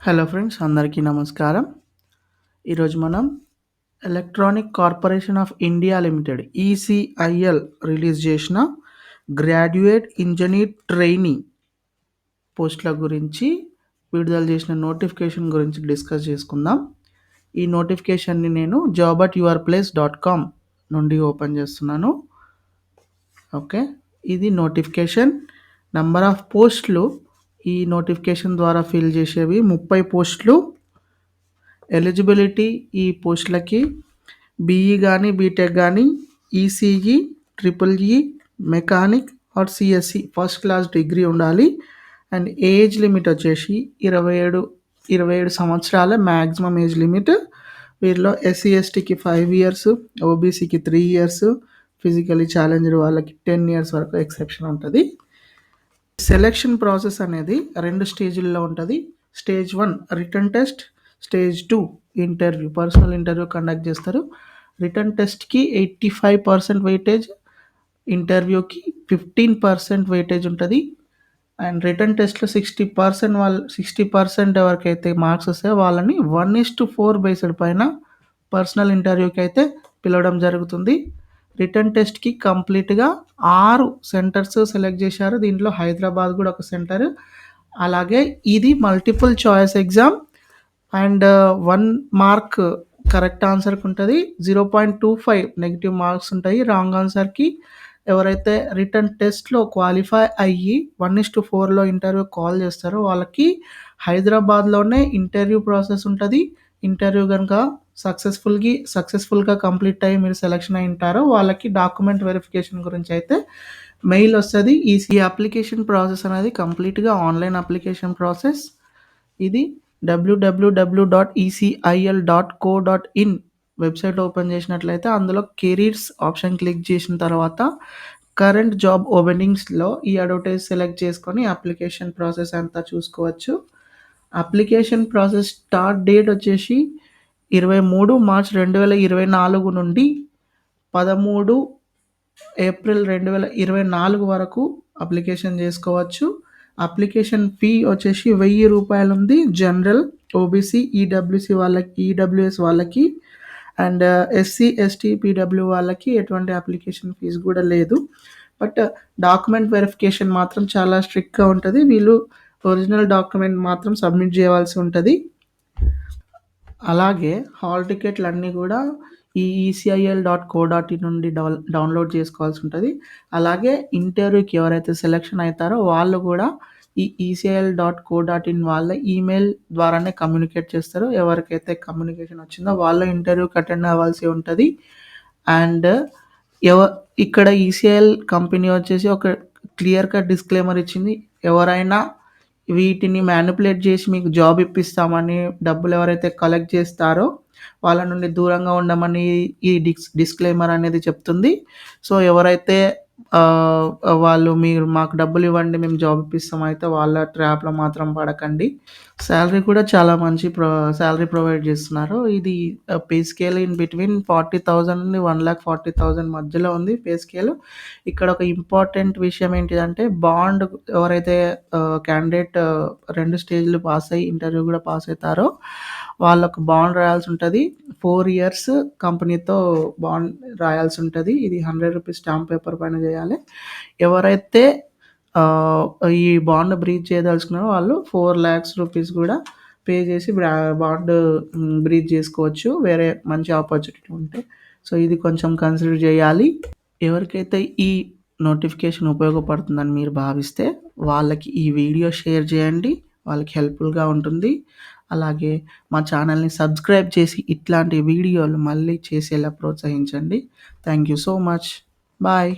Hello friends, అందరికీ నమస్కారం. ఈరోజు మనం electronic corporation of India limited ECIL release చేసిన గ్రాడ్యుయేట్ ఇంజనీర్ ట్రైనీ పోస్టుల గురించి విడుదల చేసిన నోటిఫికేషన్ గురించి డిస్కస్ చేసుకుందాం. ఈ నోటిఫికేషన్ని నేను job@yourplace.com నుండి ఓపెన్ చేస్తున్నాను. ఓకే, ఇది నోటిఫికేషన్. నంబర్ ఆఫ్ పోస్టులు ఈ నోటిఫికేషన్ ద్వారా ఫిల్ చేసేవి 30 పోస్టులు. ఎలిజిబిలిటీ ఈ పోస్టులకి బీఈ కానీ బీటెక్ కానీ ECE EE mechanic or CSC first class degree ఉండాలి. అండ్ ఏజ్ లిమిట్ వచ్చేసి 27 సంవత్సరాల మ్యాక్సిమం ఏజ్ లిమిట్. వీరిలో ఎస్సీ ఎస్టీకి 5 ఇయర్స్, ఓబీసీకి 3 ఇయర్స్, ఫిజికలీ ఛాలెంజ్డ్ వాళ్ళకి 10 ఇయర్స్ వరకు ఎక్సెప్షన్ ఉంటుంది. సెలెక్షన్ ప్రాసెస్ అనేది 2 స్టేజ్ల్లో ఉంటుంది. Stage 1 return test, stage 2 interview, personal interview conduct చేస్తారు. రిటర్న్ టెస్ట్కి 85% వెయిటేజ్, ఇంటర్వ్యూకి 15% వెయిటేజ్ ఉంటుంది. అండ్ రిటర్న్ టెస్ట్లో 60% ఎవరికైతే మార్క్స్ వస్తాయో వాళ్ళని 1:4 బేస్డ్ పైన పర్సనల్ ఇంటర్వ్యూకి అయితే పిలవడం జరుగుతుంది. రిటర్న్ టెస్ట్కి కంప్లీట్గా 6 సెంటర్స్ సెలెక్ట్ చేశారు. దీంట్లో హైదరాబాద్ కూడా ఒక సెంటర్. అలాగే ఇది multiple choice exam and 1 mark correct ఆన్సర్కి ఉంటుంది. 0.25 నెగిటివ్ మార్క్స్ ఉంటాయి రాంగ్ ఆన్సర్కి. ఎవరైతే రిటర్న్ టెస్ట్లో క్వాలిఫై అయ్యి 1:4లో ఇంటర్వ్యూ కాల్ చేస్తారో వాళ్ళకి హైదరాబాద్లోనే ఇంటర్వ్యూ ప్రాసెస్ ఉంటుంది. ఇంటర్వ్యూ కనుక సక్సెస్ఫుల్గా కంప్లీట్ అయ్యి మీరు సెలెక్షన్ అయి ఉంటారో వాళ్ళకి డాక్యుమెంట్ వెరిఫికేషన్ గురించి అయితే మెయిల్ వస్తుంది. ఈ అప్లికేషన్ ప్రాసెస్ అనేది కంప్లీట్గా ఆన్లైన్ అప్లికేషన్ ప్రాసెస్. ఇది www.ecil.co.in వెబ్సైట్ ఓపెన్ చేసినట్లయితే అందులో కెరీర్స్ ఆప్షన్ క్లిక్ చేసిన తర్వాత కరెంట్ జాబ్ ఓపెనింగ్స్లో ఈ అడ్వర్టైజ్ సెలెక్ట్ చేసుకొని అప్లికేషన్ ప్రాసెస్ అంతా చూసుకోవచ్చు. అప్లికేషన్ ప్రాసెస్ స్టార్ట్ డేట్ వచ్చేసి 23 మార్చ్ 2024 నుండి 13 ఏప్రిల్ 2024 వరకు అప్లికేషన్ చేసుకోవచ్చు. అప్లికేషన్ ఫీ వచ్చేసి 1000 రూపాయలు ఉంది. జనరల్, ఓబీసీ, ఈడబ్ల్యూఎస్ వాళ్ళకి అండ్ ఎస్సీ ఎస్టీ పీడబ్ల్యూ వాళ్ళకి ఎటువంటి అప్లికేషన్ ఫీజు కూడా లేదు. బట్ డాక్యుమెంట్ వెరిఫికేషన్ మాత్రం చాలా స్ట్రిక్ట్గా ఉంటుంది. వీళ్ళు ఒరిజినల్ డాక్యుమెంట్ మాత్రం సబ్మిట్ చేయవలసి ఉంటుంది. అలాగే హాల్ టికెట్లు అన్నీ కూడా ఈ ecil.co.in నుండి డౌన్లోడ్ చేసుకోవాల్సి ఉంటుంది. అలాగే ఇంటర్వ్యూకి ఎవరైతే సెలెక్షన్ అవుతారో వాళ్ళు కూడా ఈ ecil.co.in వాళ్ళ ఈమెయిల్ ద్వారానే కమ్యూనికేట్ చేస్తారు. ఎవరికైతే కమ్యూనికేషన్ వచ్చిందో వాళ్ళు ఇంటర్వ్యూకి అటెండ్ అవ్వాల్సి ఉంటుంది. అండ్ ఇక్కడ ఈసీఐఎల్ కంపెనీ వచ్చేసి ఒక క్లియర్ కట్ డిస్క్లైమర్ ఇచ్చింది. ఎవరైనా వీటిని మ్యానిపులేట్ చేసి మీకు జాబ్ ఇప్పిస్తామని డబ్బులు ఎవరైతే కలెక్ట్ చేస్తారో వాళ్ళ నుండి దూరంగా ఉండమని ఈ డిస్క్లైమర్ అనేది చెప్తుంది. సో ఎవరైతే వాళ్ళు మీరు మాకు డబ్బులు ఇవ్వండి మేము జాబ్ ఇప్పిస్తాం అయితే వాళ్ళ ట్రాప్లో మాత్రం పడకండి. శాలరీ కూడా చాలా మంచి శాలరీ ప్రొవైడ్ చేస్తున్నారు. ఇది పే స్కేల్ ఇన్ బిట్వీన్ 40,000 నుండి 1,40,000 మధ్యలో ఉంది పే స్కేల్. ఇక్కడ ఒక ఇంపార్టెంట్ విషయం ఏంటిదంటే బాండ్ ఎవరైతే క్యాండిడేట్ 2 స్టేజ్లు పాస్ అయ్యి ఇంటర్వ్యూ కూడా పాస్ అవుతారో వాళ్ళకు బాండ్ రాయాల్సి ఉంటుంది. 4 ఇయర్స్ కంపెనీతో బాండ్ రాయాల్సి ఉంటుంది. ఇది 100 రూపీస్ స్టాంప్ పేపర్ పైన చేయాలి. ఎవరైతే ఈ బాండ్ బ్రీచ్ చేయదలుచుకున్నారో వాళ్ళు 4 lakhs రూపీస్ కూడా పే చేసి బాండ్ బ్రీచ్ చేసుకోవచ్చు వేరే మంచి ఆపర్చునిటీ ఉంటే. సో ఇది కొంచెం కన్సిడర్ చేయాలి. ఎవరికైతే ఈ నోటిఫికేషన్ ఉపయోగపడుతుందని మీరు భావిస్తే వాళ్ళకి ఈ వీడియో షేర్ చేయండి, వాళ్ళకి హెల్ప్ఫుల్గా ఉంటుంది. అలాగే మా ఛానల్ని సబ్స్క్రైబ్ చేసి ఇట్లాంటి వీడియోలు మళ్ళీ చేసేలా ప్రోత్సహించండి. Thank you so much. Bye.